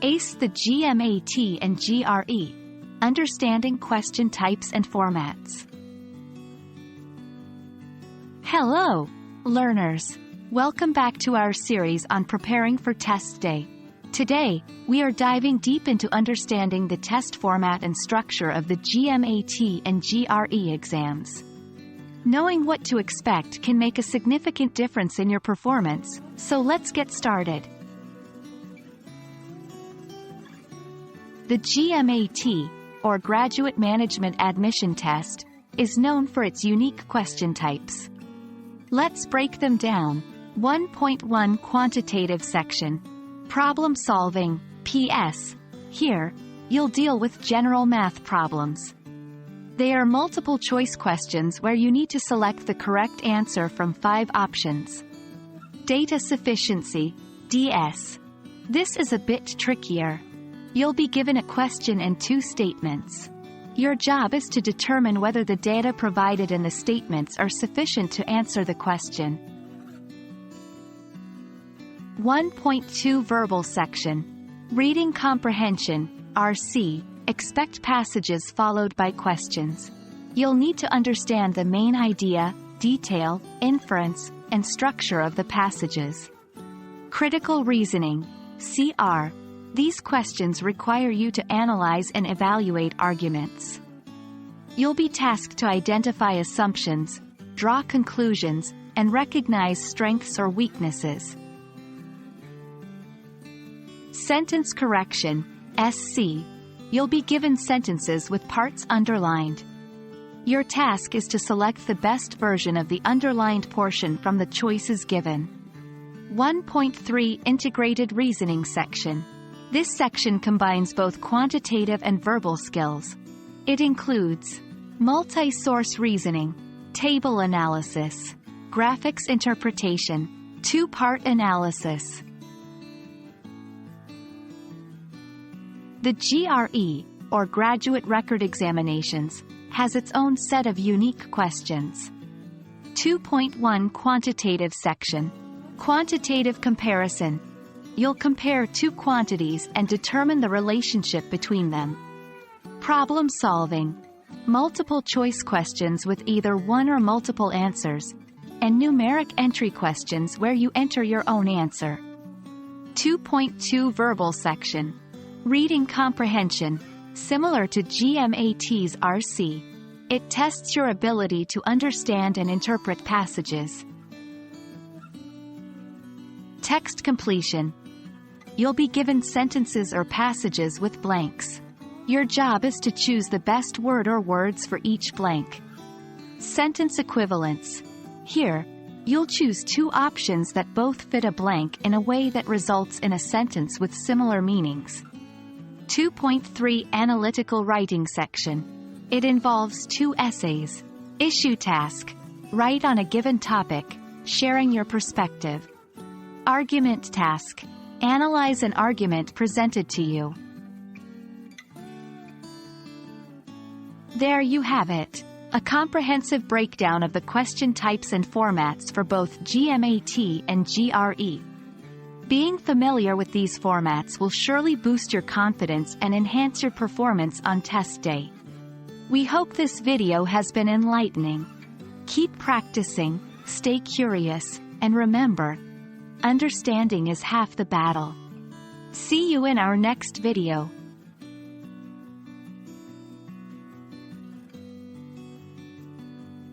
Ace the GMAT and GRE. Understanding question types and formats. Hello, learners. Welcome back to our series on preparing for test day. Today, we are diving deep into understanding the test format and structure of the GMAT and GRE exams. Knowing what to expect can make a significant difference in your performance, so let's get started. The GMAT, or Graduate Management Admission Test, is known for its unique question types. Let's break them down. 1.1 Quantitative Section. Problem Solving, PS. Here, you'll deal with general math problems. They are multiple choice questions where you need to select the correct answer from 5 options. Data Sufficiency, DS. This is a bit trickier. You'll be given a question and 2 statements. Your job is to determine whether the data provided in the statements are sufficient to answer the question. 1.2 Verbal Section. Reading Comprehension, RC. Expect passages followed by questions. You'll need to understand the main idea, detail, inference, and structure of the passages. Critical Reasoning, CR. These questions require you to analyze and evaluate arguments. You'll be tasked to identify assumptions, draw conclusions, and recognize strengths or weaknesses. Sentence Correction, SC. You'll be given sentences with parts underlined. Your task is to select the best version of the underlined portion from the choices given. 1.3 Integrated Reasoning Section. This section combines both quantitative and verbal skills. It includes multi-source reasoning, table analysis, graphics interpretation, 2-part analysis. The GRE, or Graduate Record Examinations, has its own set of unique questions. 2.1 Quantitative Section. Quantitative Comparison. You'll compare 2 quantities and determine the relationship between them. Problem Solving. Multiple choice questions with either one or multiple answers, and numeric entry questions where you enter your own answer. 2.2 Verbal Section. Reading Comprehension. Similar to GMAT's RC, it tests your ability to understand and interpret passages. Text Completion. You'll be given sentences or passages with blanks. Your job is to choose the best word or words for each blank. Sentence Equivalence. Here, you'll choose 2 options that both fit a blank in a way that results in a sentence with similar meanings. 2.3 Analytical Writing Section. It involves 2 essays. Issue Task. Write on a given topic, sharing your perspective. Argument Task. Analyze an argument presented to you. There you have it. A comprehensive breakdown of the question types and formats for both GMAT and GRE. Being familiar with these formats will surely boost your confidence and enhance your performance on test day. We hope this video has been enlightening. Keep practicing, stay curious, and remember, understanding is half the battle. See you in our next video.